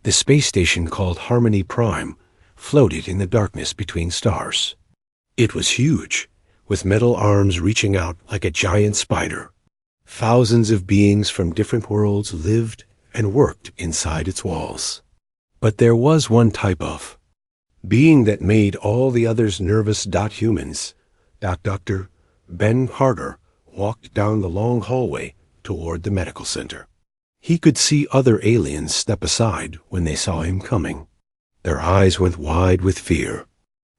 The space station called Harmony Prime floated in the darkness between stars. It was huge, with metal arms reaching out like a giant spider. Thousands of beings from different worlds lived and worked inside its walls. But there was one type of being that made all the others nervous. Humans. Dr. Ben Carter walked down the long hallway toward the medical center. He could see other aliens step aside when they saw him coming. Their eyes went wide with fear.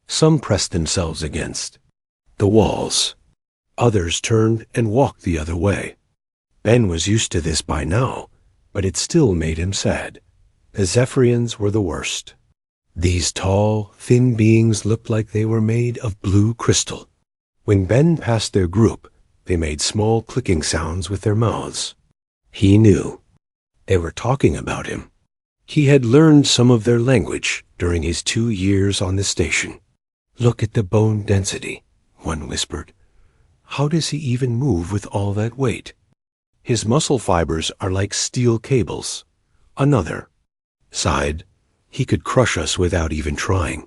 Some pressed themselves against the walls. Others turned and walked the other way. Ben was used to this by now, but it still made him sad. The Zephyrians were the worst. These tall, thin beings looked like they were made of blue crystal. When Ben passed their group, they made small clicking sounds with their mouths. He knew. They were talking about him. He had learned some of their language during his 2 years on the station. "Look at the bone density," one whispered. "How does he even move with all that weight?" "His muscle fibers are like steel cables." Another sighed. "He could crush us without even trying."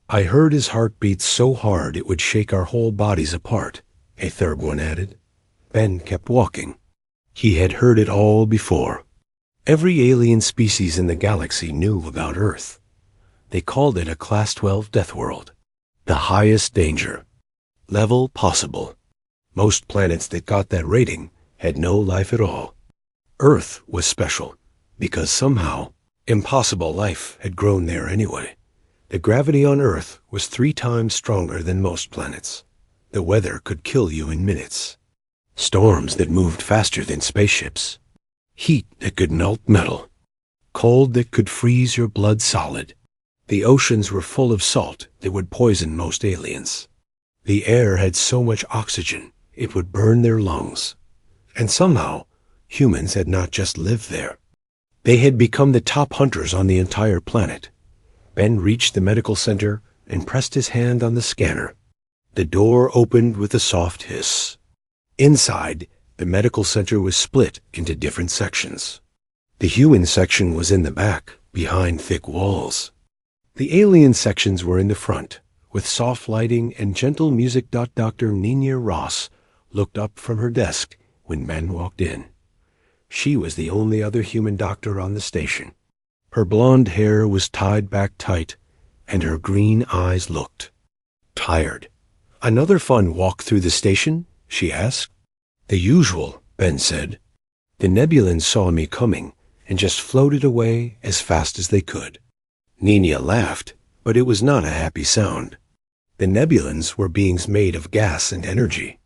"I heard his heart beat so hard it would shake our whole bodies apart," a third one added. Ben kept walking. He had heard it all before. Every alien species in the galaxy knew about Earth. They called it a Class 12 death world. The highest danger level possible. Most planets that got that rating had no life at all. Earth was special because somehow impossible life had grown there anyway. The gravity on Earth was 3 times stronger than most planets. The weather could kill you in minutes. Storms that moved faster than spaceships. Heat that could melt metal. Cold that could freeze your blood solid. The oceans were full of salt that would poison most aliens. The air had so much oxygen it would burn their lungs. And somehow, humans had not just lived there. They had become the top hunters on the entire planet. Ben reached the medical center and pressed his hand on the scanner. The door opened with a soft hiss. Inside, the medical center was split into different sections. The human section was in the back, behind thick walls. The alien sections were in the front, with soft lighting and gentle music. Dr. Nina Ross looked up from her desk when Ben walked in. She was the only other human doctor on the station. Her blonde hair was tied back tight, and her green eyes looked tired. "Another fun walk through the station?" she asked. "The usual," Ben said. "The Nebulans saw me coming and just floated away as fast as they could." Nina laughed, but it was not a happy sound. The Nebulans were beings made of gas and energy.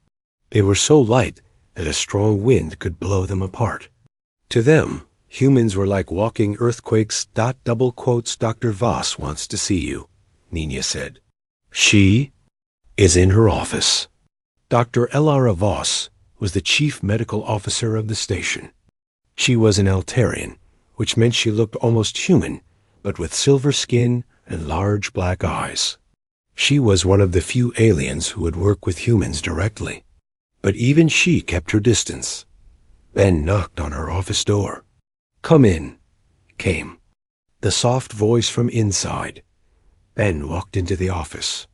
They were so light that a strong wind could blow them apart. To them, humans were like walking earthquakes. "Dr. Voss wants to see you," Nina said. "She is in her office." Dr. Elara Voss was the chief medical officer of the station. She was an Altarian, which meant she looked almost human, but with silver skin and large black eyes. She was one of the few aliens who would work with humans directly. But even she kept her distance. Ben knocked on her office door. "Come in," came the soft voice from inside. Ben walked into the office.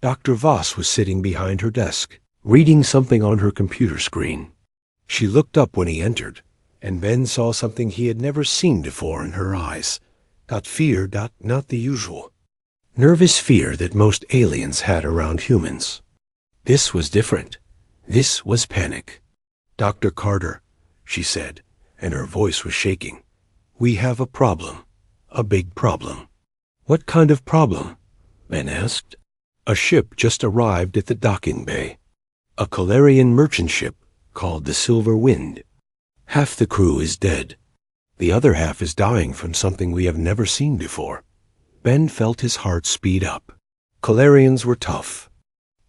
Dr. Voss was sitting behind her desk, reading something on her computer screen. She looked up when he entered, and Ben saw something he had never seen before in her eyes. Fear, not the usual. Nervous fear that most aliens had around humans. This was different. This was panic. "Dr. Carter," she said, and her voice was shaking. "We have a problem. A big problem." "What kind of problem?" Ben asked. "A ship just arrived at the docking bay. A Calarian merchant ship called the Silver Wind. Half the crew is dead. The other half is dying from something we have never seen before." Ben felt his heart speed up. Calarians were tough.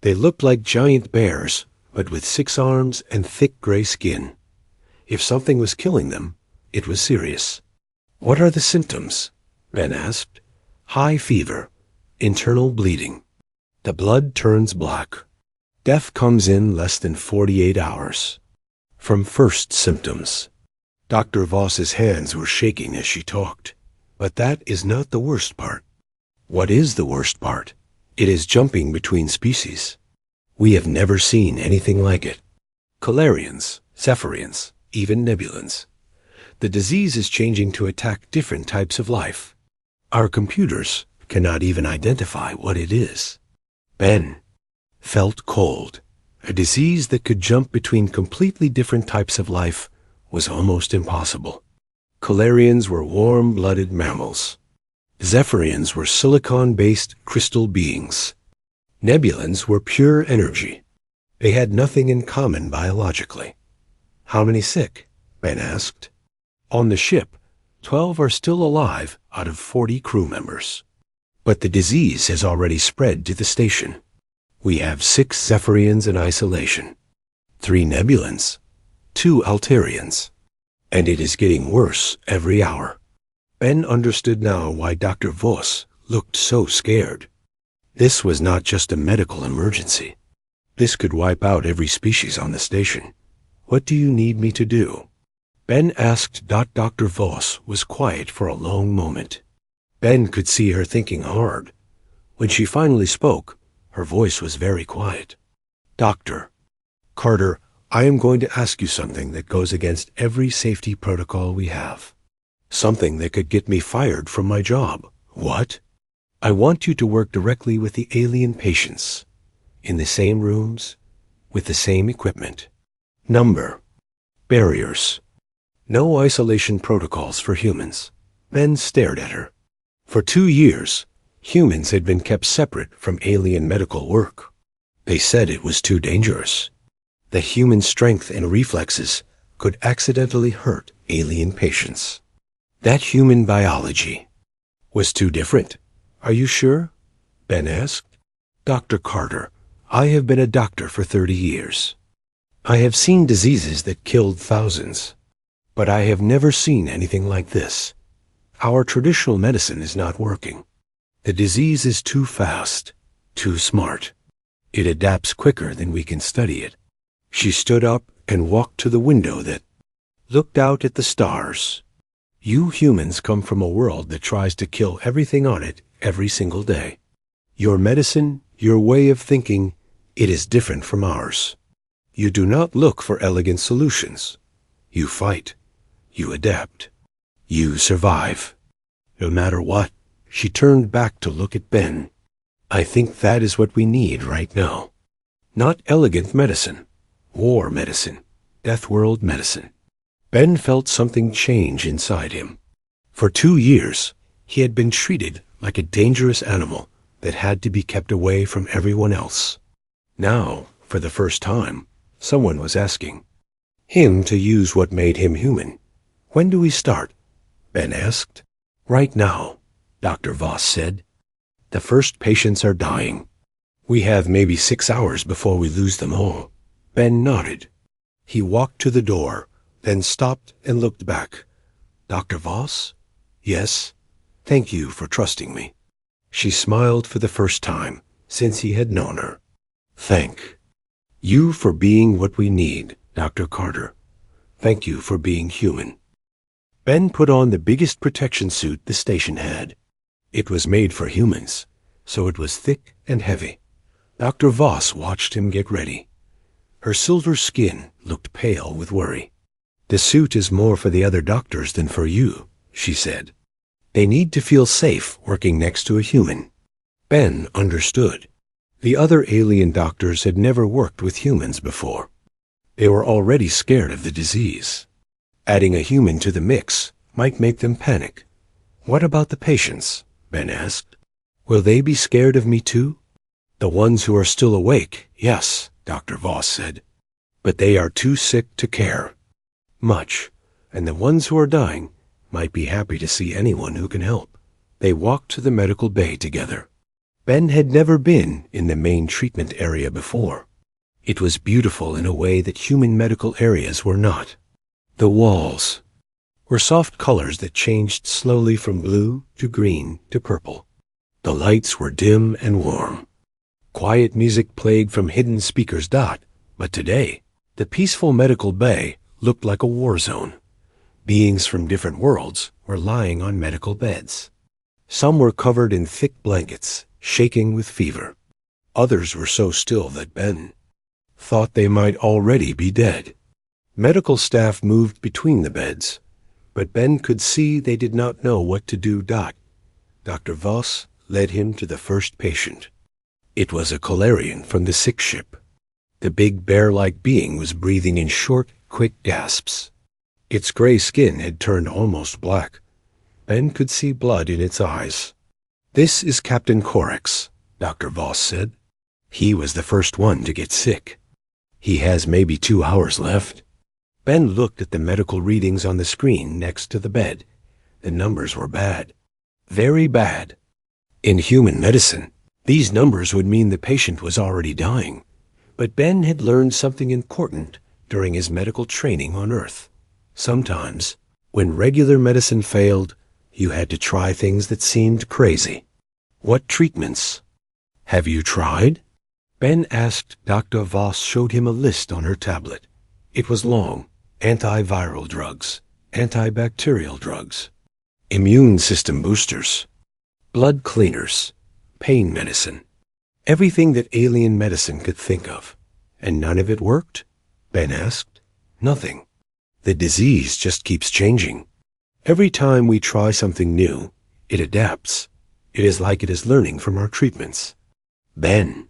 They looked like giant bears, but with 6 arms and thick gray skin. If something was killing them, it was serious. "What are the symptoms?" Ben asked. "High fever. Internal bleeding. The blood turns black. Death comes in less than 48 hours. From first symptoms." Dr. Voss's hands were shaking as she talked, But that is not the worst part. What is the worst part? It is jumping between species. We have never seen anything like it. Calarians, Zephyrians, even Nebulans. The disease is changing to attack different types of life. Our computers cannot even identify what it is. Ben felt cold. A disease that could jump between completely different types of life was almost impossible. Calarians were warm-blooded mammals. Zephyrians were silicon-based crystal beings. Nebulans were pure energy. They had nothing in common biologically. How many sick? Ben asked. On the ship, 12 are still alive out of 40 crew members. But the disease has already spread to the station. We have 6 Zephyrians in isolation, 3 Nebulans, 2 Alterians, and it is getting worse every hour. Ben understood now why Dr. Voss looked so scared. This was not just a medical emergency. This could wipe out every species on the station. What do you need me to do? Ben asked. Dr. Voss was quiet for a long moment. Ben could see her thinking hard. When she finally spoke, her voice was very quiet. Dr. Carter, I am going to ask you something that goes against every safety protocol we have. Something that could get me fired from my job. What? I want you to work directly with the alien patients, in the same rooms, with the same equipment. Number. Barriers. No isolation protocols for humans. Ben stared at her. For 2 years, humans had been kept separate from alien medical work. They said it was too dangerous. That human strength and reflexes could accidentally hurt alien patients. That human biology was too different. Are you sure? Ben asked. Dr. Carter, I have been a doctor for 30 years. I have seen diseases that killed thousands, but I have never seen anything like this. Our traditional medicine is not working. The disease is too fast, too smart. It adapts quicker than we can study it. She stood up and walked to the window that looked out at the stars. You humans come from a world that tries to kill everything on it every single day. Your medicine, your way of thinking, it is different from ours. You do not look for elegant solutions. You fight. You adapt. You survive. No matter what. She turned back to look at Ben. I think that is what we need right now. Not elegant medicine. War medicine. Deathworld medicine. Ben felt something change inside him. For 2 years, he had been treated like a dangerous animal that had to be kept away from everyone else. Now, for the first time, someone was asking him to use what made him human. When do we start? Ben asked. Right now, Dr. Voss said. The first patients are dying. We have maybe 6 hours before we lose them all. Ben nodded. He walked to the door, then stopped and looked back. Dr. Voss? Yes. Thank you for trusting me. She smiled for the first time since he had known her. Thank you for being what we need, Dr. Carter. Thank you for being human. Ben put on the biggest protection suit the station had. It was made for humans, so it was thick and heavy. Dr. Voss watched him get ready. Her silver skin looked pale with worry. The suit is more for the other doctors than for you, she said. They need to feel safe working next to a human. Ben understood. The other alien doctors had never worked with humans before. They were already scared of the disease. Adding a human to the mix might make them panic. What about the patients? Ben asked. Will they be scared of me too? The ones who are still awake, yes, Dr. Voss said. But they are too sick to care much, and the ones who are dying might be happy to see anyone who can help. They walked to the medical bay together. Ben had never been in the main treatment area before. It was beautiful in a way that human medical areas were not. The walls were soft colors that changed slowly from blue to green to purple. The lights were dim and warm. Quiet music played from hidden speakers. But today, the peaceful medical bay looked like a war zone. Beings from different worlds were lying on medical beds. Some were covered in thick blankets, shaking with fever. Others were so still that Ben thought they might already be dead. Medical staff moved between the beds, but Ben could see they did not know what to do. Dr. Voss led him to the first patient. It was a Calarian from the sick ship. The big bear-like being was breathing in short, quick gasps. Its gray skin had turned almost black. Ben could see blood in its eyes. "This is Captain Corax," Dr. Voss said. "He was the first one to get sick. He has maybe 2 hours left." Ben looked at the medical readings on the screen next to the bed. The numbers were bad. Very bad. In human medicine, these numbers would mean the patient was already dying. But Ben had learned something important during his medical training on Earth. Sometimes, when regular medicine failed, you had to try things that seemed crazy. "What treatments have you tried?" Ben asked. Dr. Voss showed him a list on her tablet. It was long. Antiviral drugs, antibacterial drugs, immune system boosters, blood cleaners, pain medicine, everything that alien medicine could think of. "And none of it worked?" Ben asked. "Nothing. The disease just keeps changing. Every time we try something new, it adapts. It is like it is learning from our treatments." Ben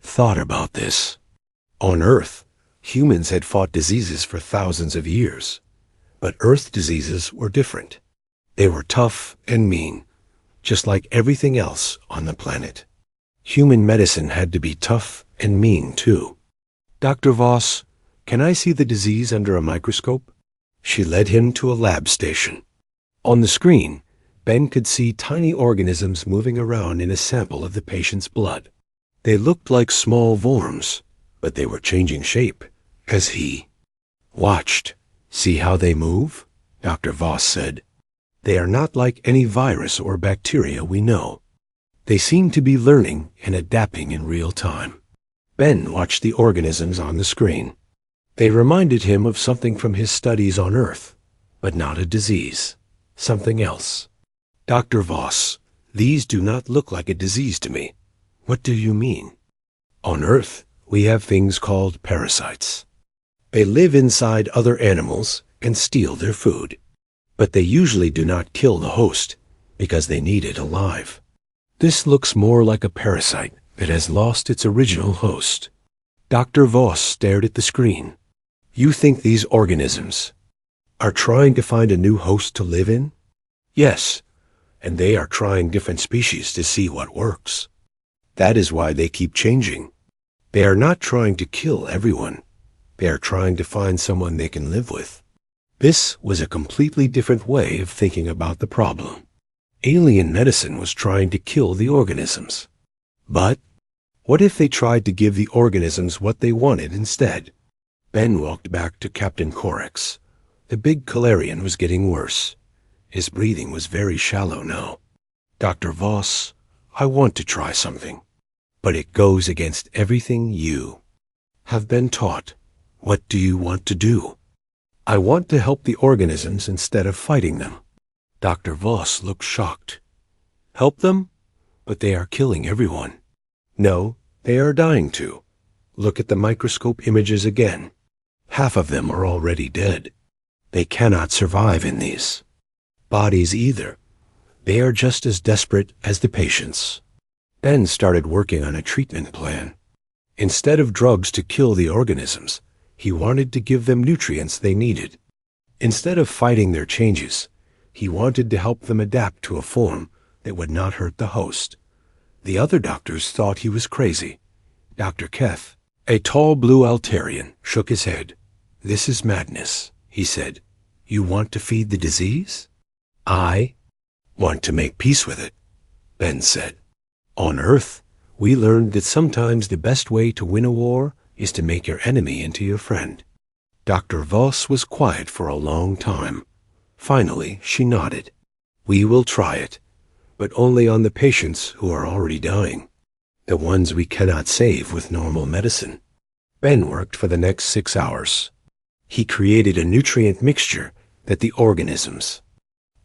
thought about this. On Earth, humans had fought diseases for thousands of years. But Earth diseases were different. They were tough and mean, just like everything else on the planet. Human medicine had to be tough and mean, too. "Dr. Voss, can I see the disease under a microscope?" She led him to a lab station. On the screen, Ben could see tiny organisms moving around in a sample of the patient's blood. They looked like small worms, but they were changing shape as he watched. "See how they move?" Dr. Voss said. "They are not like any virus or bacteria we know. They seem to be learning and adapting in real time." Ben watched the organisms on the screen. They reminded him of something from his studies on Earth, but not a disease. Something else. "Dr. Voss, these do not look like a disease to me." "What do you mean?" "On Earth, we have things called parasites. They live inside other animals and steal their food. But they usually do not kill the host because they need it alive. This looks more like a parasite that has lost its original host." Dr. Voss stared at the screen. "You think these organisms are trying to find a new host to live in?" "Yes, and they are trying different species to see what works. That is why they keep changing. They are not trying to kill everyone. They are trying to find someone they can live with." This was a completely different way of thinking about the problem. Alien medicine was trying to kill the organisms. But what if they tried to give the organisms what they wanted instead? Ben walked back to Captain Corax. The big Calarian was getting worse. His breathing was very shallow now. "Dr. Voss, I want to try something, but it goes against everything you have been taught. What do you want to do?" "I want to help the organisms instead of fighting them." Dr. Voss looked shocked. "Help them? But they are killing everyone." "No, they are dying too. Look at the microscope images again. Half of them are already dead. They cannot survive in these bodies either. They are just as desperate as the patients." Ben started working on a treatment plan. Instead of drugs to kill the organisms, he wanted to give them nutrients they needed. Instead of fighting their changes, he wanted to help them adapt to a form that would not hurt the host. The other doctors thought he was crazy. Dr. Keth, a tall blue Altarian, shook his head. "This is madness," he said. "You want to feed the disease?" "I want to make peace with it," Ben said. "On Earth, we learned that sometimes the best way to win a war is to make your enemy into your friend." Dr. Voss was quiet for a long time. Finally, she nodded. "We will try it, but only on the patients who are already dying, the ones we cannot save with normal medicine." Ben worked for the next 6 hours. He created a nutrient mixture that the organisms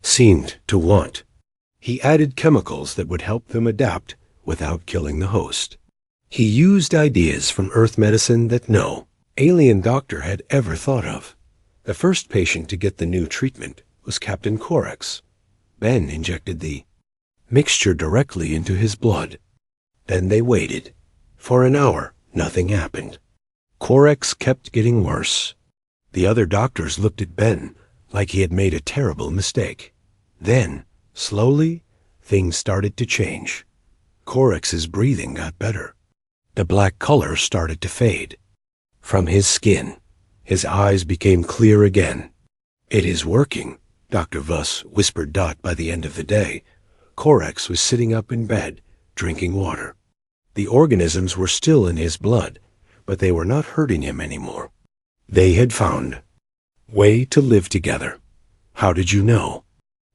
seemed to want. He added chemicals that would help them adapt without killing the host. He used ideas from Earth medicine that no alien doctor had ever thought of. The first patient to get the new treatment was Captain Corax. Ben injected the mixture directly into his blood. Then they waited. For an hour, nothing happened. Corax kept getting worse. The other doctors looked at Ben like he had made a terrible mistake. Then, slowly, things started to change. Corax's breathing got better. The black color started to fade from his skin. His eyes became clear again. "It is working," Dr. Voss whispered. By the end of the day, Corax was sitting up in bed, drinking water. The organisms were still in his blood, but they were not hurting him anymore. They had found a way to live together. "How did you know?"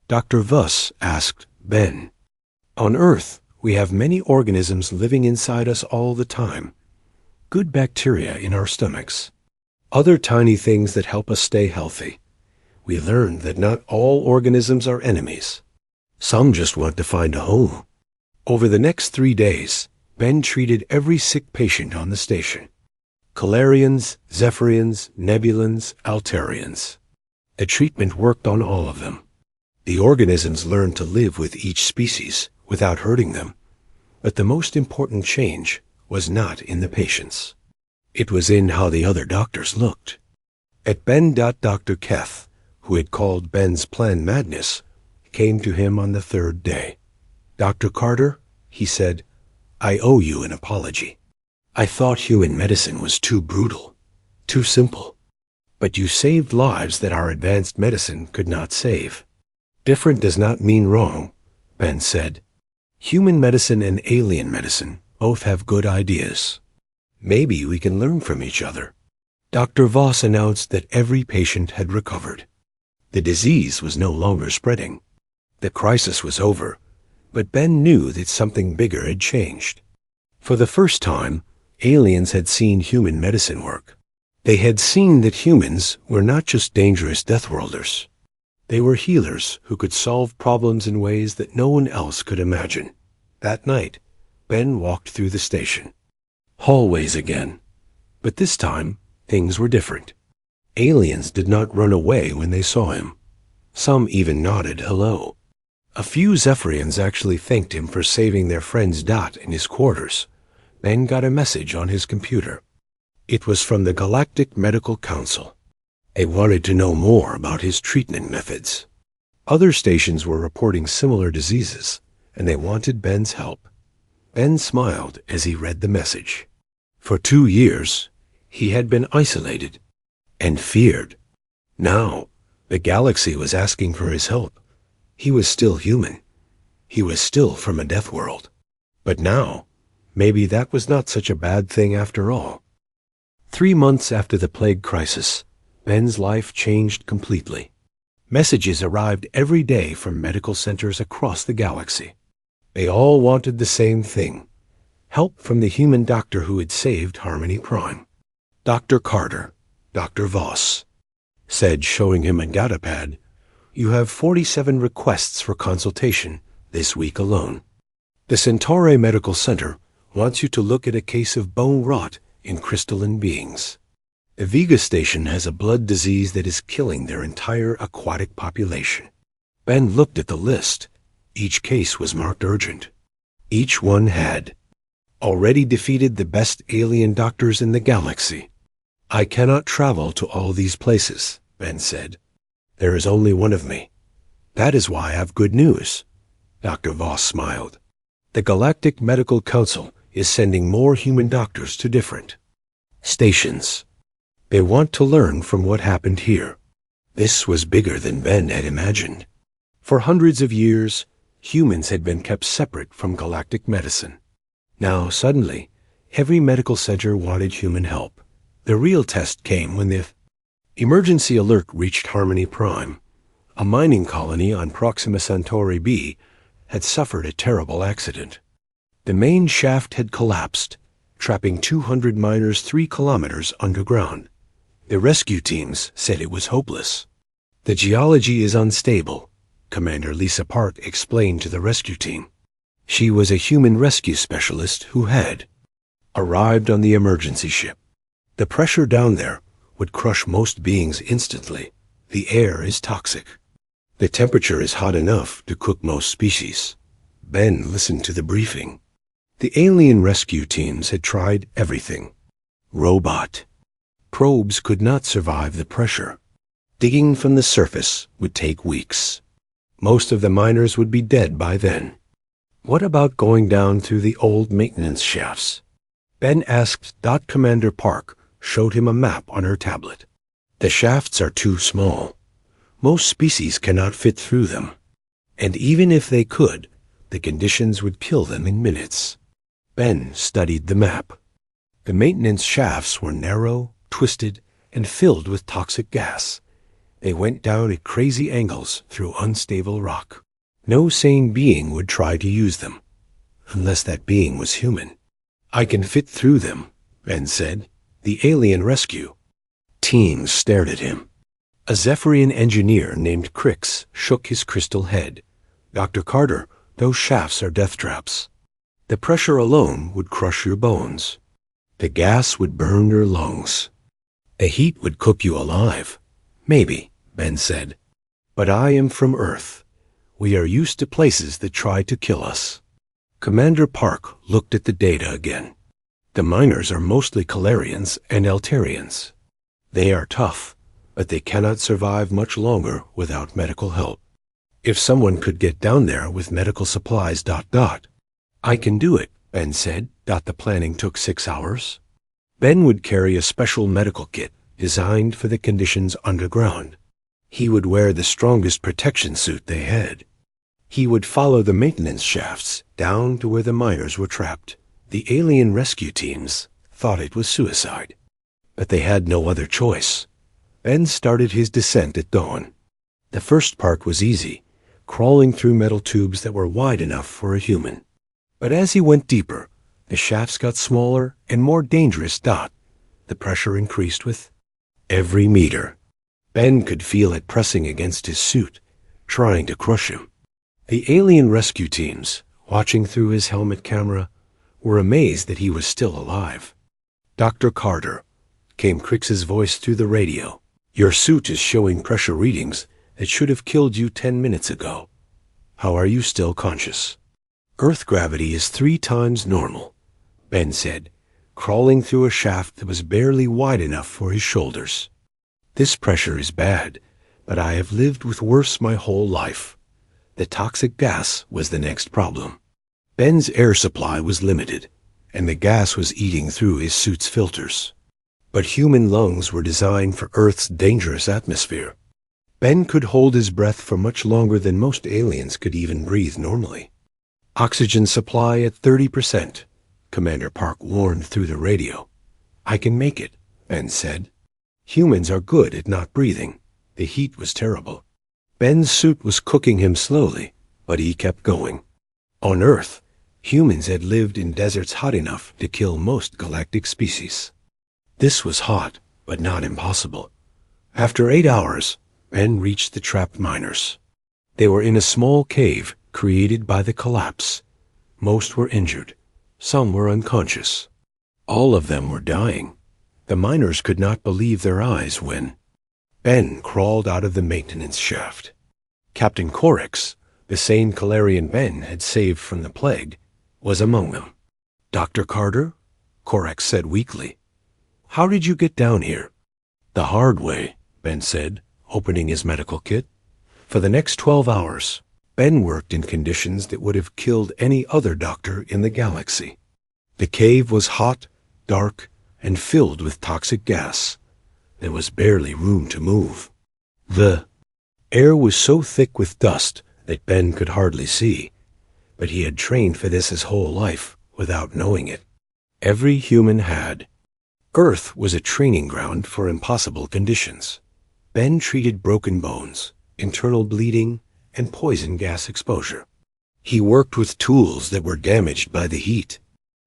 Dr. Voss asked Ben. "On Earth, we have many organisms living inside us all the time. Good bacteria in our stomachs. Other tiny things that help us stay healthy. We learned that not all organisms are enemies. Some just want to find a home." Over the next 3 days, Ben treated every sick patient on the station. Calarians, Zephyrians, Nebulans, Altarians. The treatment worked on all of them. The organisms learned to live with each species without hurting them. But the most important change was not in the patients. It was in how the other doctors looked. At Ben. Dr. Keth, who had called Ben's plan madness, came to him on the 3rd day. "Dr. Carter," he said, "I owe you an apology. I thought human medicine was too brutal, too simple. But you saved lives that our advanced medicine could not save." "Different does not mean wrong," Ben said. "Human medicine and alien medicine both have good ideas. Maybe we can learn from each other." Dr. Voss announced that every patient had recovered. The disease was no longer spreading. The crisis was over, but Ben knew that something bigger had changed. For the first time, aliens had seen human medicine work. They had seen that humans were not just dangerous Deathworlders. They were healers who could solve problems in ways that no one else could imagine. That night, Ben walked through the station. Hallways again. But this time, things were different. Aliens did not run away when they saw him. Some even nodded hello. A few Zephyrians actually thanked him for saving their friend's Dot in his quarters. Ben got a message on his computer. It was from the Galactic Medical Council. They wanted to know more about his treatment methods. Other stations were reporting similar diseases, and they wanted Ben's help. Ben smiled as he read the message. For 2 years, he had been isolated and feared. Now, the galaxy was asking for his help. He was still human. He was still from a death world. But now, maybe that was not such a bad thing after all. 3 months after the plague crisis, Ben's life changed completely. Messages arrived every day from medical centers across the galaxy. They all wanted the same thing: help from the human doctor who had saved Harmony Prime. Dr. Carter, Dr. Voss, said, showing him a datapad, "You have 47 requests for consultation this week alone. The Centauri Medical Center wants you to look at a case of bone rot in crystalline beings. The Vega Station has a blood disease that is killing their entire aquatic population." Ben looked at the list. Each case was marked urgent. Each one had already defeated the best alien doctors in the galaxy. "I cannot travel to all these places," Ben said. "There is only one of me. That is why I have good news." Dr. Voss smiled. "The Galactic Medical Council is sending more human doctors to different stations. They want to learn from what happened here." This was bigger than Ben had imagined. For hundreds of years, humans had been kept separate from galactic medicine. Now, suddenly, every medical center wanted human help. The real test came when the emergency alert reached Harmony Prime. A mining colony on Proxima Centauri B had suffered a terrible accident. The main shaft had collapsed, trapping 200 miners 3 kilometers underground. The rescue teams said it was hopeless. The geology is unstable, Commander Lisa Park explained to the rescue team. She was a human rescue specialist who had arrived on the emergency ship. The pressure down there would crush most beings instantly. The air is toxic. The temperature is hot enough to cook most species. Ben listened to the briefing. The alien rescue teams had tried everything. Robot. Probes could not survive the pressure. Digging from the surface would take weeks. Most of the miners would be dead by then. What about going down through the old maintenance shafts? Ben asked. Commander Park showed him a map on her tablet. The shafts are too small. Most species cannot fit through them. And even if they could, the conditions would kill them in minutes. Ben studied the map. The maintenance shafts were narrow, twisted, and filled with toxic gas. They went down at crazy angles through unstable rock. No sane being would try to use them, unless that being was human. I can fit through them, Ben said. The alien rescue team stared at him. A Zephyrian engineer named Crix shook his crystal head. Dr. Carter, those shafts are death traps. The pressure alone would crush your bones. The gas would burn your lungs. The heat would cook you alive. Maybe, Ben said. But I am from Earth. We are used to places that try to kill us. Commander Park looked at the data again. The miners are mostly Calarians and Eltarians. They are tough, but they cannot survive much longer without medical help. If someone could get down there with medical supplies... I can do it, Ben said. The planning took 6 hours. Ben would carry a special medical kit designed for the conditions underground. He would wear the strongest protection suit they had. He would follow the maintenance shafts down to where the miners were trapped. The alien rescue teams thought it was suicide, but they had no other choice. Ben started his descent at dawn. The first part was easy, crawling through metal tubes that were wide enough for a human. But as he went deeper, the shafts got smaller and more dangerous. The pressure increased with every meter. Ben could feel it pressing against his suit, trying to crush him. The alien rescue teams, watching through his helmet camera, were amazed that he was still alive. Dr. Carter, came Crix's voice through the radio. Your suit is showing pressure readings that should have killed you 10 minutes ago. How are you still conscious? Earth gravity is 3 times normal, Ben said, crawling through a shaft that was barely wide enough for his shoulders. This pressure is bad, but I have lived with worse my whole life. The toxic gas was the next problem. Ben's air supply was limited, and the gas was eating through his suit's filters. But human lungs were designed for Earth's dangerous atmosphere. Ben could hold his breath for much longer than most aliens could even breathe normally. Oxygen supply at 30%, Commander Park warned through the radio. I can make it, Ben said. Humans are good at not breathing. The heat was terrible. Ben's suit was cooking him slowly, but he kept going. On Earth, humans had lived in deserts hot enough to kill most galactic species. This was hot, but not impossible. After 8 hours, Ben reached the trapped miners. They were in a small cave created by the collapse. Most were injured. Some were unconscious. All of them were dying. The miners could not believe their eyes when Ben crawled out of the maintenance shaft. Captain Corex, the same Calarian Ben had saved from the plague, was among them. Dr. Carter? Corex said weakly. How did you get down here? The hard way, Ben said, opening his medical kit. For the next 12 hours, Ben worked in conditions that would have killed any other doctor in the galaxy. The cave was hot, dark, and filled with toxic gas. There was barely room to move. The air was so thick with dust that Ben could hardly see, but he had trained for this his whole life without knowing it. Every human had. Earth was a training ground for impossible conditions. Ben treated broken bones, internal bleeding, and poison gas exposure. He worked with tools that were damaged by the heat.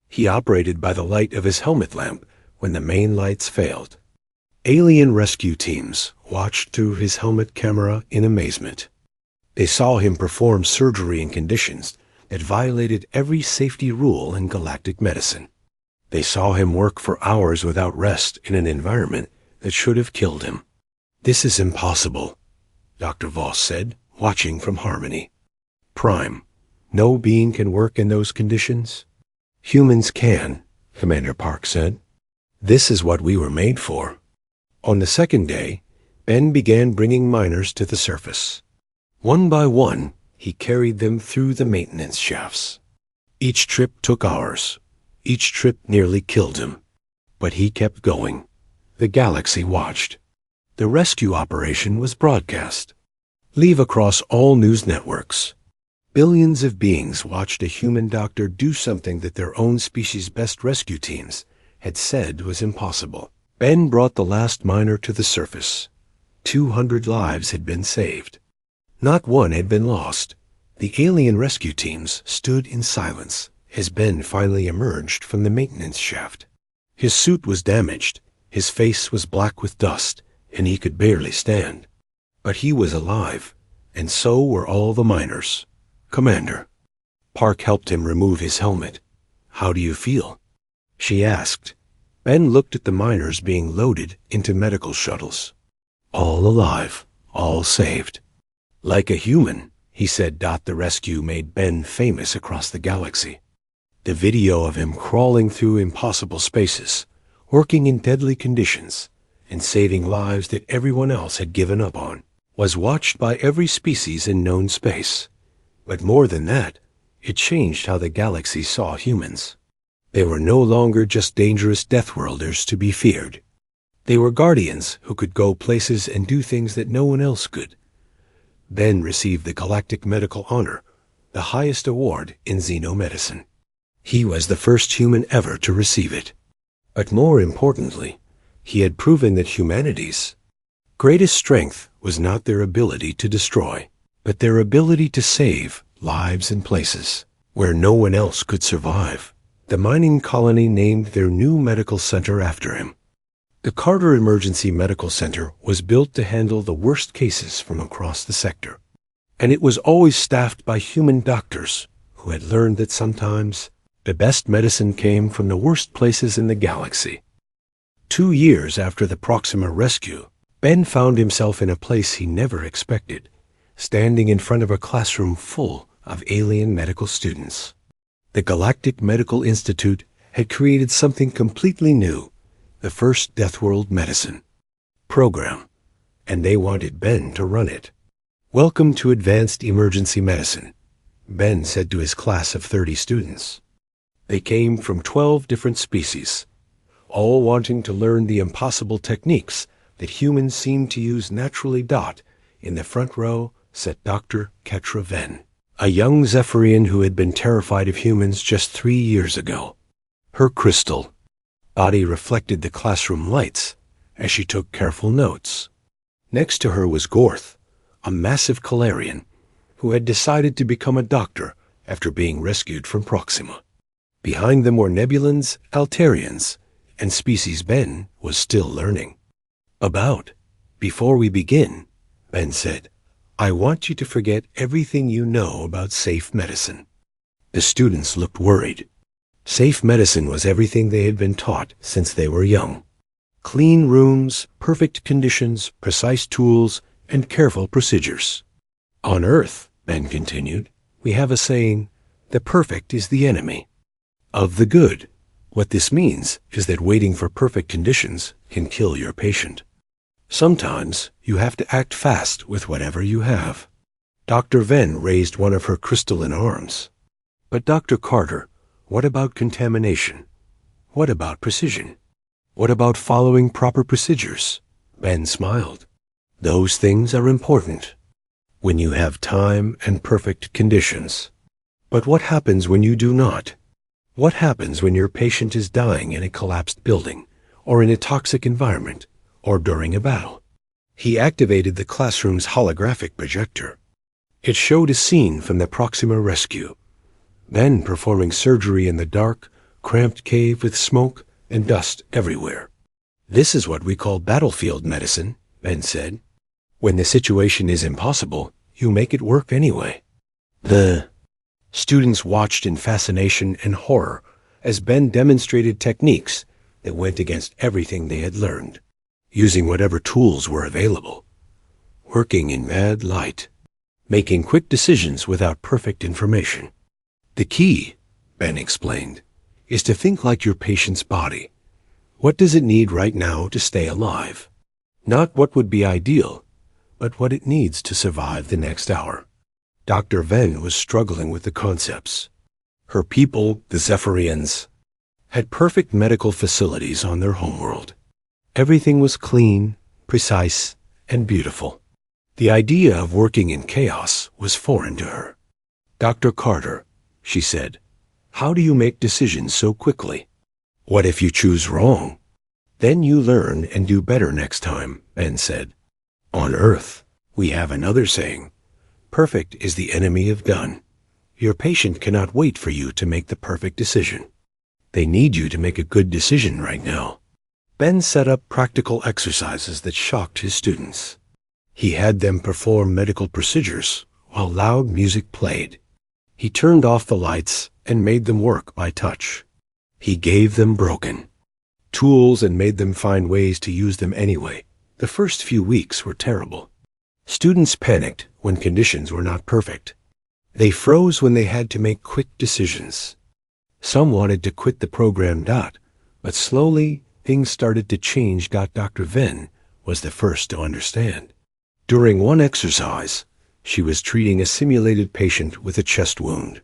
He operated by the light of his helmet lamp when the main lights failed. Alien rescue teams watched through his helmet camera in amazement. They saw him perform surgery in conditions that violated every safety rule in galactic medicine. They saw him work for hours without rest in an environment that should have killed him. "This is impossible," Dr. Voss said, watching from Harmony. "Prime, no being can work in those conditions." "Humans can," Commander Park said. "This is what we were made for." On the second day, Ben began bringing miners to the surface. One by one, he carried them through the maintenance shafts. Each trip took hours. Each trip nearly killed him. But he kept going. The galaxy watched. The rescue operation was broadcast. Live across all news networks. Billions of beings watched a human doctor do something that their own species' best rescue teams had said was impossible. Ben brought the last miner to the surface. 200 lives had been saved. Not one had been lost. The alien rescue teams stood in silence as Ben finally emerged from the maintenance shaft. His suit was damaged, his face was black with dust, and he could barely stand. But he was alive, and so were all the miners. "Commander." Park helped him remove his helmet. "How do you feel?" she asked. Ben looked at the miners being loaded into medical shuttles. "All alive, all saved." "Like a human," he said. The rescue made Ben famous across the galaxy. The video of him crawling through impossible spaces, working in deadly conditions, and saving lives that everyone else had given up on, was watched by every species in known space. But more than that, it changed how the galaxy saw humans. They were no longer just dangerous Deathworlders to be feared. They were guardians who could go places and do things that no one else could. Ben received the Galactic Medical Honor, the highest award in xenomedicine. He was the first human ever to receive it. But more importantly, he had proven that humanity's greatest strength was not their ability to destroy, but their ability to save lives in places where no one else could survive. The mining colony named their new medical center after him. The Carter Emergency Medical Center was built to handle the worst cases from across the sector, and it was always staffed by human doctors who had learned that sometimes the best medicine came from the worst places in the galaxy. 2 years after the Proxima rescue, Ben found himself in a place he never expected, standing in front of a classroom full of alien medical students. The Galactic Medical Institute had created something completely new, the first Deathworld medicine program, and they wanted Ben to run it. "Welcome to Advanced Emergency Medicine," Ben said to his class of 30 students. They came from 12 different species, all wanting to learn the impossible techniques that humans seem to use naturally. In the front row sat Dr. Ketra Venn, a young Zephyrian who had been terrified of humans just 3 years ago. Her crystal body reflected the classroom lights as she took careful notes. Next to her was Gorth, a massive Calarian who had decided to become a doctor after being rescued from Proxima. Behind them were Nebulans, Altarians, and species Ben was still learning about. "Before we begin," Ben said, "I want you to forget everything you know about safe medicine." The students looked worried. Safe medicine was everything they had been taught since they were young. Clean rooms, perfect conditions, precise tools, and careful procedures. "On Earth," Ben continued, "we have a saying, 'The perfect is the enemy of the good.' What this means is that waiting for perfect conditions can kill your patient. Sometimes you have to act fast with whatever you have." Dr. Venn raised one of her crystalline arms. "But Dr. Carter, what about contamination? What about precision? What about following proper procedures?" Ben smiled. "Those things are important when you have time and perfect conditions. But what happens when you do not? What happens when your patient is dying in a collapsed building, or in a toxic environment, or during a battle?" He activated the classroom's holographic projector. It showed a scene from the Proxima rescue, then performing surgery in the dark, cramped cave with smoke and dust everywhere. This is what we call battlefield medicine, Ben said. When the situation is impossible, you make it work anyway. The students watched in fascination and horror as Ben demonstrated techniques that went against everything they had learned, using whatever tools were available, working in mad light, making quick decisions without perfect information. The key, Ben explained, is to think like your patient's body. What does it need right now to stay alive? Not what would be ideal, but what it needs to survive the next hour. Dr. Venn was struggling with the concepts. Her people, the Zephyrians, had perfect medical facilities on their homeworld. Everything was clean, precise, and beautiful. The idea of working in chaos was foreign to her. Dr. Carter, she said, how do you make decisions so quickly? What if you choose wrong? Then you learn and do better next time, Ben said. On Earth, we have another saying, perfect is the enemy of done. Your patient cannot wait for you to make the perfect decision. They need you to make a good decision right now. Ben set up practical exercises that shocked his students. He had them perform medical procedures while loud music played. He turned off the lights and made them work by touch. He gave them broken tools and made them find ways to use them anyway. The first few weeks were terrible. Students panicked when conditions were not perfect. They froze when they had to make quick decisions. Some wanted to quit the program. But slowly things started to change. Dr. Venn was the first to understand. During one exercise, she was treating a simulated patient with a chest wound.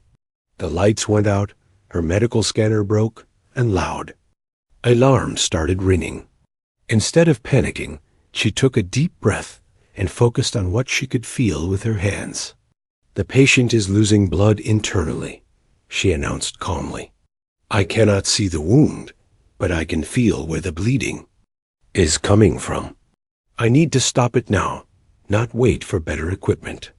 The lights went out, her medical scanner broke, and loud alarms started ringing. Instead of panicking, she took a deep breath and focused on what she could feel with her hands. The patient is losing blood internally, she announced calmly. I cannot see the wound, but I can feel where the bleeding is coming from. I need to stop it now, not wait for better equipment.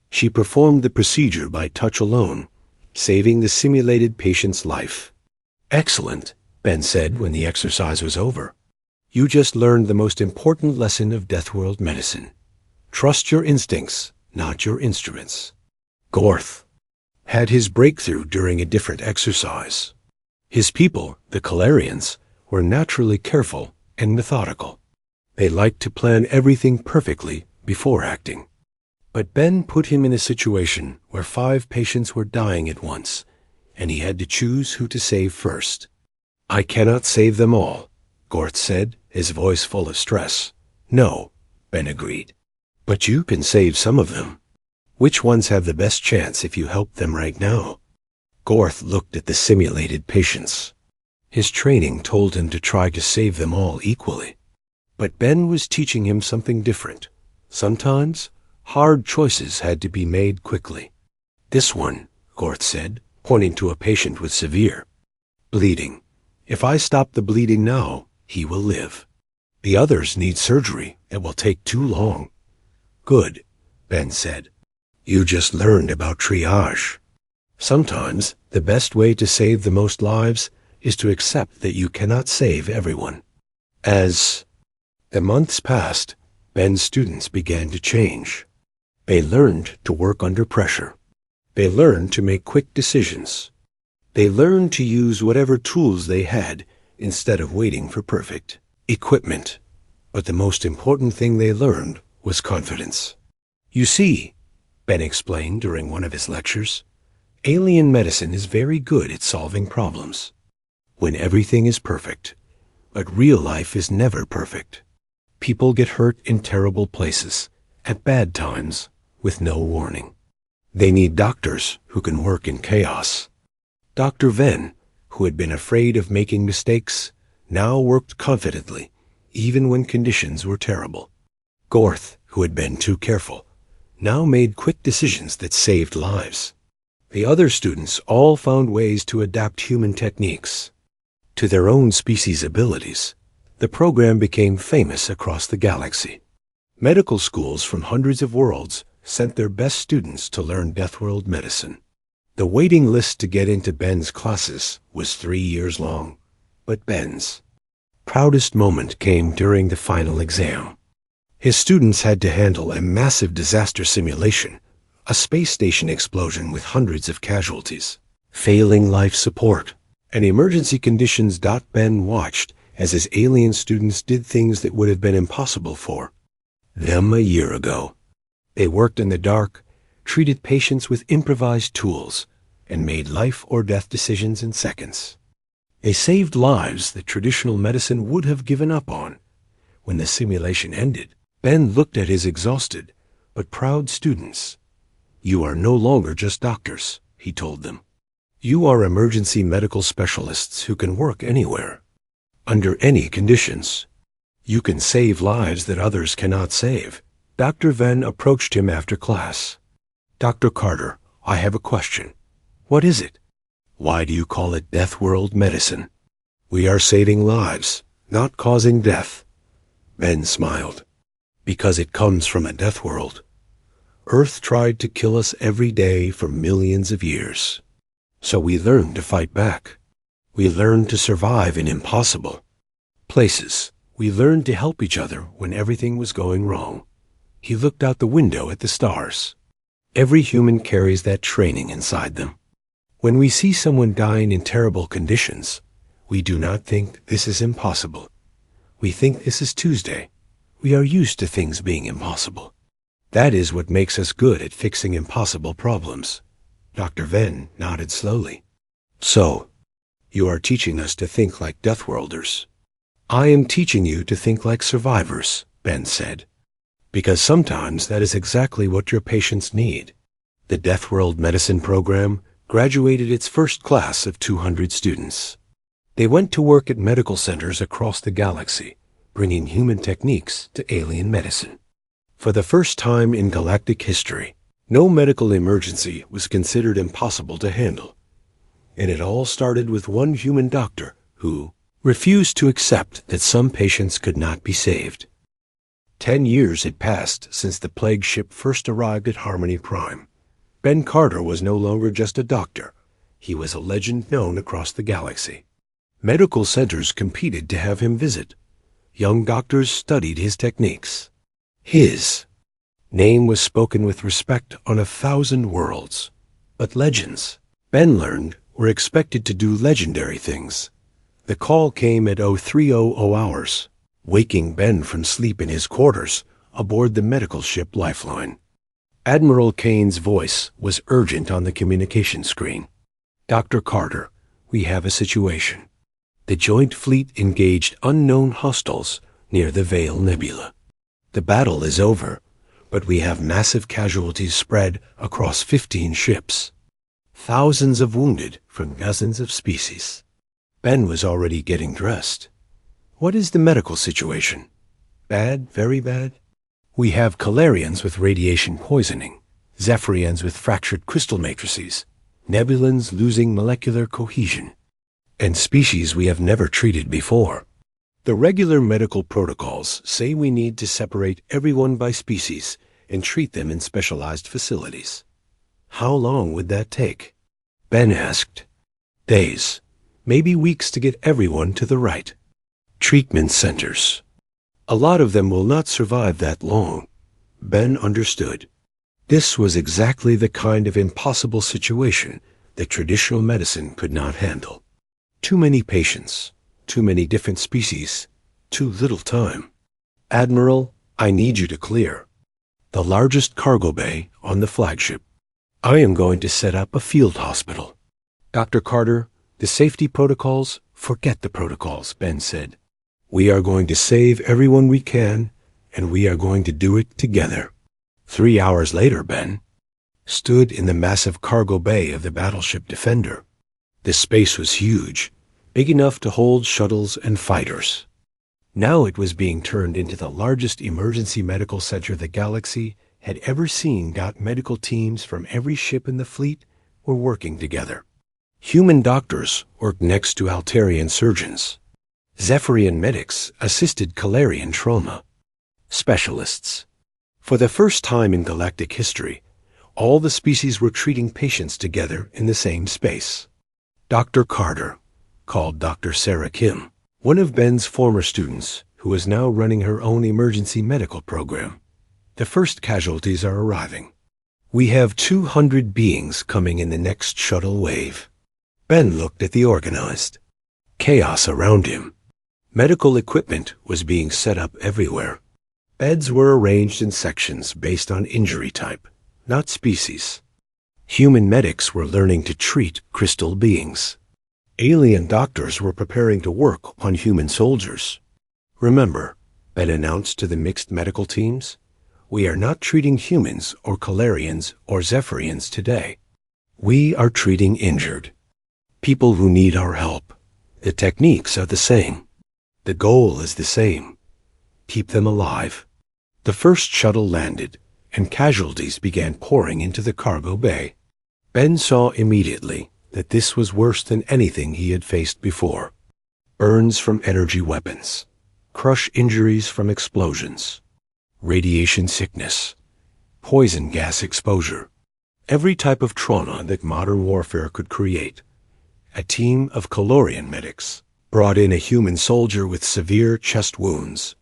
She performed the procedure by touch alone, saving the simulated patient's life. Excellent, Ben said when the exercise was over. You just learned the most important lesson of Deathworld medicine. Trust your instincts, not your instruments. Gorth had his breakthrough during a different exercise. His people, the Calarians, were naturally careful and methodical. They liked to plan everything perfectly before acting. But Ben put him in a situation where 5 patients were dying at once, and he had to choose who to save first. I cannot save them all, Gorth said, his voice full of stress. No, Ben agreed. But you can save some of them. Which ones have the best chance if you help them right now? Gorth looked at the simulated patients. His training told him to try to save them all equally. But Ben was teaching him something different. Sometimes, hard choices had to be made quickly. This one, Gorth said, pointing to a patient with severe bleeding. If I stop the bleeding now, he will live. The others need surgery. It will take too long. Good, Ben said. You just learned about triage. Sometimes, the best way to save the most lives is to accept that you cannot save everyone. As the months passed, Ben's students began to change. They learned to work under pressure. They learned to make quick decisions. They learned to use whatever tools they had instead of waiting for perfect equipment. But the most important thing they learned was confidence. You see, Ben explained during one of his lectures, alien medicine is very good at solving problems when everything is perfect. But real life is never perfect. People get hurt in terrible places, at bad times, with no warning. They need doctors who can work in chaos. Dr. Venn, who had been afraid of making mistakes, now worked confidently, even when conditions were terrible. Gorth, who had been too careful, now made quick decisions that saved lives. The other students all found ways to adapt human techniques to their own species' abilities. The program became famous across the galaxy. Medical schools from hundreds of worlds sent their best students to learn Deathworld medicine. The waiting list to get into Ben's classes was 3 years long, but Ben's proudest moment came during the final exam. His students had to handle a massive disaster simulation, a space station explosion with hundreds of casualties, failing life support, and emergency conditions. Ben watched as his alien students did things that would have been impossible for them a year ago. They worked in the dark, treated patients with improvised tools, and made life or death decisions in seconds. They saved lives that traditional medicine would have given up on. When the simulation ended, Ben looked at his exhausted but proud students. "You are no longer just doctors," he told them. "You are emergency medical specialists who can work anywhere, under any conditions. You can save lives that others cannot save." Dr. Venn approached him after class. "Dr. Carter, I have a question." "What is it?" "Why do you call it Deathworld medicine?" "We are saving lives, not causing death." Ben smiled. "Because it comes from a death world. Earth tried to kill us every day for millions of years. So we learned to fight back. We learned to survive in impossible places. We learned to help each other when everything was going wrong." He looked out the window at the stars. Every human carries that training inside them. When we see someone dying in terrible conditions, we do not think this is impossible. We think this is Tuesday. We are used to things being impossible. That is what makes us good at fixing impossible problems. Dr. Venn nodded slowly. "So, you are teaching us to think like Deathworlders." "I am teaching you to think like survivors," Ben said. "Because sometimes that is exactly what your patients need." The Deathworld Medicine program graduated its first class of 200 students. They went to work at medical centers across the galaxy, bringing human techniques to alien medicine. For the first time in galactic history, no medical emergency was considered impossible to handle. And it all started with one human doctor who refused to accept that some patients could not be saved. 10 years had passed since the plague ship first arrived at Harmony Prime. Ben Carter was no longer just a doctor. He was a legend known across the galaxy. Medical centers competed to have him visit. Young doctors studied his techniques. His name was spoken with respect on 1,000 worlds. But legends, Ben learned, were expected to do legendary things. The call came at 0300 hours, waking Ben from sleep in his quarters aboard the medical ship Lifeline. Admiral Kane's voice was urgent on the communication screen. "Dr. Carter, we have a situation. The Joint Fleet engaged unknown hostiles near the Veil Nebula. The battle is over, but we have massive casualties spread across 15 ships. Thousands of wounded from dozens of species." Ben was already getting dressed. "What is the medical situation? Bad, very bad?" "We have Calarians with radiation poisoning, Zephyrians with fractured crystal matrices, Nebulans losing molecular cohesion, and species we have never treated before. The regular medical protocols say we need to separate everyone by species and treat them in specialized facilities. How long would that take?" Ben asked. "Days, maybe weeks to get everyone to the right treatment centers. A lot of them will not survive that long." Ben understood. This was exactly the kind of impossible situation that traditional medicine could not handle. Too many patients, too many different species, too little time. "Admiral, I need you to clear the largest cargo bay on the flagship. I am going to set up a field hospital." "Dr. Carter, the safety protocols, forget the protocols," Ben said. "We are going to save everyone we can, and we are going to do it together." 3 hours later, Ben stood in the massive cargo bay of the battleship Defender. The space was huge, big enough to hold shuttles and fighters. Now it was being turned into the largest emergency medical center the galaxy had ever seen. Medical teams from every ship in the fleet were working together. Human doctors worked next to Altarian surgeons. Zephyrian medics assisted Calarian trauma specialists. For the first time in galactic history, all the species were treating patients together in the same space. "Dr. Carter," called Dr. Sarah Kim, one of Ben's former students, who is now running her own emergency medical program. The first casualties are arriving. We have 200 beings coming in the next shuttle wave. Ben looked at the organized chaos around him. Medical equipment was being set up everywhere. Beds were arranged in sections based on injury type, not species. Human medics were learning to treat crystal beings. Alien doctors were preparing to work on human soldiers. Remember, Ben announced to the mixed medical teams, we are not treating humans or Calarians or Zephyrians today. We are treating injured. People who need our help. The techniques are the same. The goal is the same. Keep them alive. The first shuttle landed, and casualties began pouring into the cargo bay. Ben saw immediately that this was worse than anything he had faced before. Burns from energy weapons, crush injuries from explosions, radiation sickness, poison gas exposure, every type of trauma that modern warfare could create. A team of Calorian medics brought in a human soldier with severe chest wounds.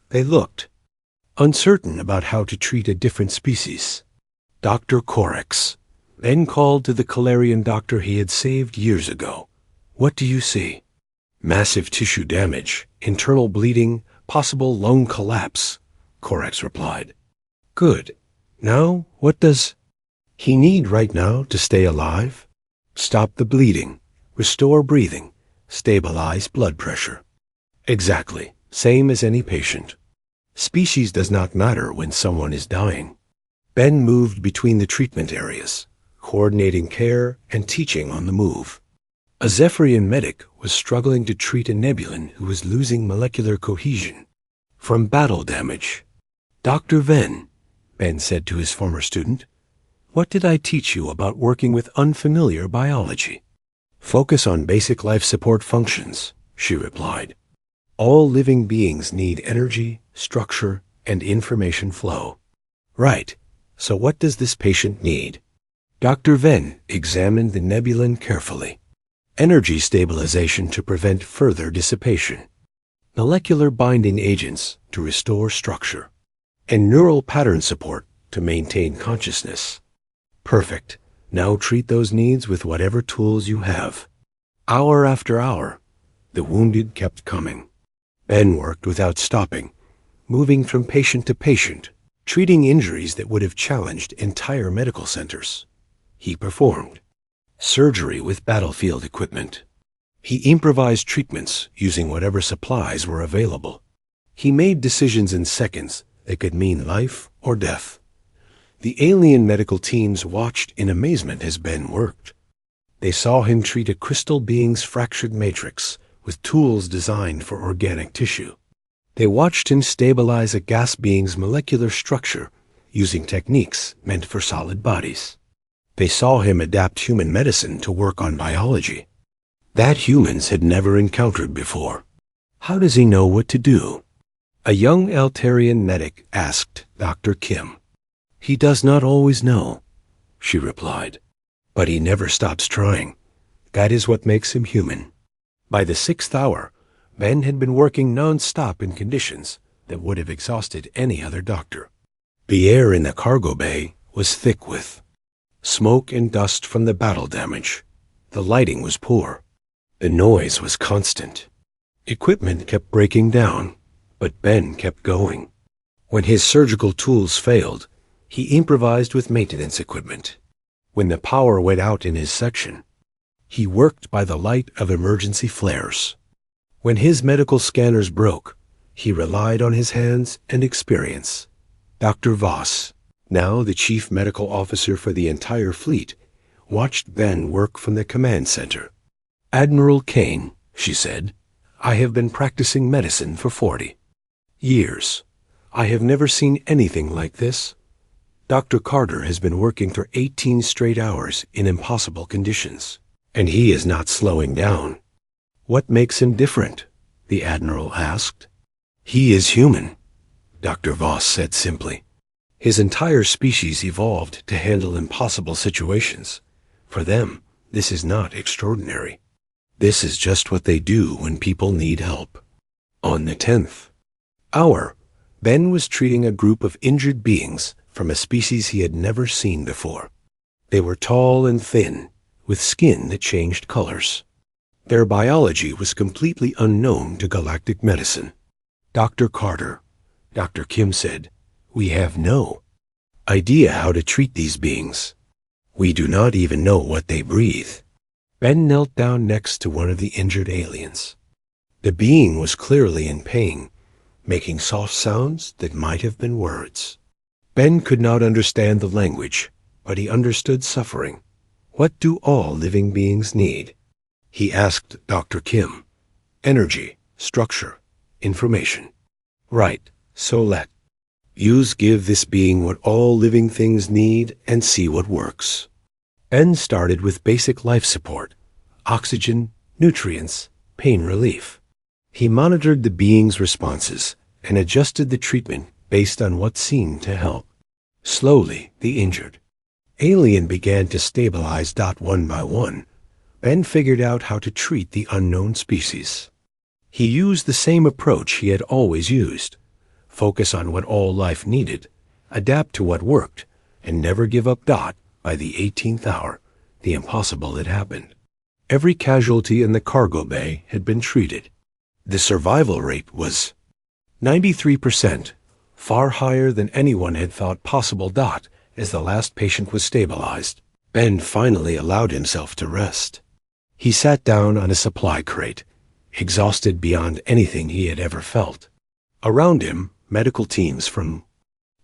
They looked uncertain about how to treat a different species. Dr. Corex then called to the Calarian doctor he had saved years ago. What do you see? Massive tissue damage, internal bleeding, possible lung collapse, Corex replied. Good. Now, what does he need right now to stay alive? Stop the bleeding, restore breathing, stabilize blood pressure. Exactly, same as any patient. Species does not matter when someone is dying. Ben moved between the treatment areas, coordinating care and teaching on the move. A Zephyrian medic was struggling to treat a Nebulan who was losing molecular cohesion from battle damage. Dr. Venn, Ben said to his former student, what did I teach you about working with unfamiliar biology? Focus on basic life support functions, she replied. All living beings need energy, structure, and information flow. Right. So what does this patient need? Dr. Venn examined the Nebulan carefully. Energy stabilization to prevent further dissipation. Molecular binding agents to restore structure. And neural pattern support to maintain consciousness. Perfect. Now treat those needs with whatever tools you have. Hour after hour, the wounded kept coming. Ben worked without stopping, moving from patient to patient, treating injuries that would have challenged entire medical centers. He performed surgery with battlefield equipment. He improvised treatments using whatever supplies were available. He made decisions in seconds that could mean life or death. The alien medical teams watched in amazement as Ben worked. They saw him treat a crystal being's fractured matrix with tools designed for organic tissue. They watched him stabilize a gas being's molecular structure using techniques meant for solid bodies. They saw him adapt human medicine to work on biology that humans had never encountered before. How does he know what to do? A young Altarian medic asked Dr. Kim. He does not always know, she replied, but he never stops trying. That is what makes him human. By the 6th hour, Ben had been working non-stop in conditions that would have exhausted any other doctor. The air in the cargo bay was thick with smoke and dust from the battle damage. The lighting was poor. The noise was constant. Equipment kept breaking down, but Ben kept going. When his surgical tools failed, he improvised with maintenance equipment. When the power went out in his section, he worked by the light of emergency flares. When his medical scanners broke, he relied on his hands and experience. Dr. Voss, now the chief medical officer for the entire fleet, watched Ben work from the command center. Admiral Kane, she said, I have been practicing medicine for 40 years. I have never seen anything like this. Dr. Carter has been working for 18 straight hours in impossible conditions, and he is not slowing down. What makes him different? The Admiral asked. He is human, Dr. Voss said simply. His entire species evolved to handle impossible situations. For them, this is not extraordinary. This is just what they do when people need help. On the 10th hour, Ben was treating a group of injured beings from a species he had never seen before. They were tall and thin, with skin that changed colors. Their biology was completely unknown to galactic medicine. Dr. Carter, Dr. Kim said, "We have no idea how to treat these beings. We do not even know what they breathe." Ben knelt down next to one of the injured aliens. The being was clearly in pain, making soft sounds that might have been words. Ben could not understand the language, but he understood suffering. What do all living beings need? He asked Dr. Kim. Energy, structure, information. Right, so let us give this being what all living things need and see what works. Ben started with basic life support, oxygen, nutrients, pain relief. He monitored the being's responses and adjusted the treatment based on what seemed to help. Slowly, the injured alien began to stabilize. One by one, Ben figured out how to treat the unknown species. He used the same approach he had always used. Focus on what all life needed, adapt to what worked, and never give up. By the 18th hour, the impossible had happened. Every casualty in the cargo bay had been treated. The survival rate was 93%, far higher than anyone had thought possible. As the last patient was stabilized, Ben finally allowed himself to rest. He sat down on a supply crate, exhausted beyond anything he had ever felt. Around him, medical teams from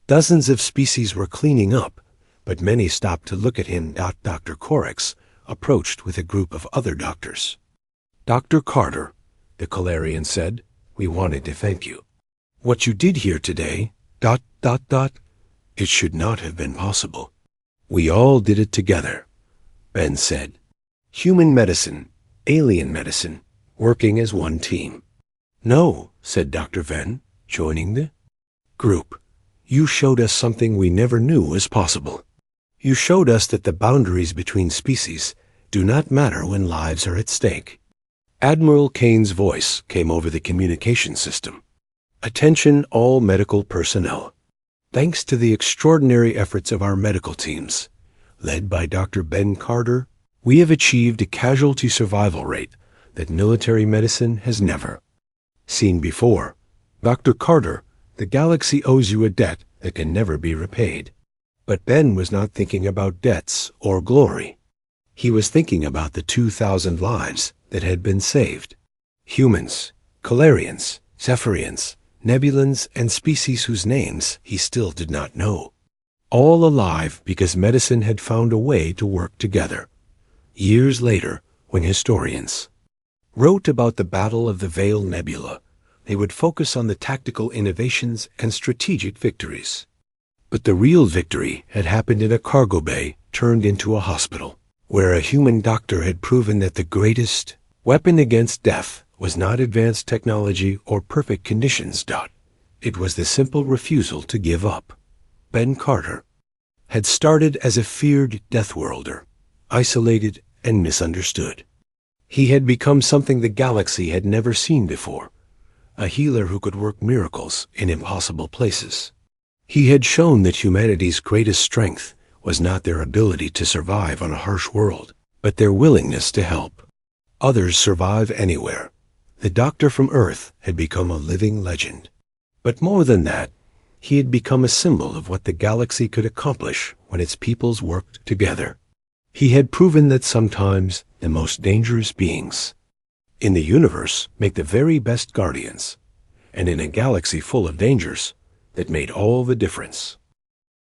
dozens of species were cleaning up, but many stopped to look at him. Dr. Corex approached with a group of other doctors. "Dr. Carter," the Calarian said, "we wanted to thank you. What you did here today, ... it should not have been possible. We all did it together," Ben said. "Human medicine, alien medicine, working as one team." "No," said Dr. Venn, joining the group. "You showed us something we never knew was possible. You showed us that the boundaries between species do not matter when lives are at stake." Admiral Kane's voice came over the communication system. "Attention all medical personnel. Thanks to the extraordinary efforts of our medical teams, led by Dr. Ben Carter, we have achieved a casualty survival rate that military medicine has never seen before. Dr. Carter, the galaxy owes you a debt that can never be repaid." But Ben was not thinking about debts or glory. He was thinking about the 2,000 lives that had been saved. Humans, Calarians, Zephyrians, Nebulans, and species whose names he still did not know. All alive because medicine had found a way to work together. Years later, when historians wrote about the Battle of the Veil Nebula, they would focus on the tactical innovations and strategic victories. But the real victory had happened in a cargo bay turned into a hospital, where a human doctor had proven that the greatest weapon against death was not advanced technology or perfect conditions. It was the simple refusal to give up. Ben Carter had started as a feared Deathworlder, isolated and misunderstood. He had become something the galaxy had never seen before, a healer who could work miracles in impossible places. He had shown that humanity's greatest strength was not their ability to survive on a harsh world, but their willingness to help others survive anywhere. The doctor from Earth had become a living legend. But more than that, he had become a symbol of what the galaxy could accomplish when its peoples worked together. He had proven that sometimes the most dangerous beings in the universe make the very best guardians, and in a galaxy full of dangers, that made all the difference.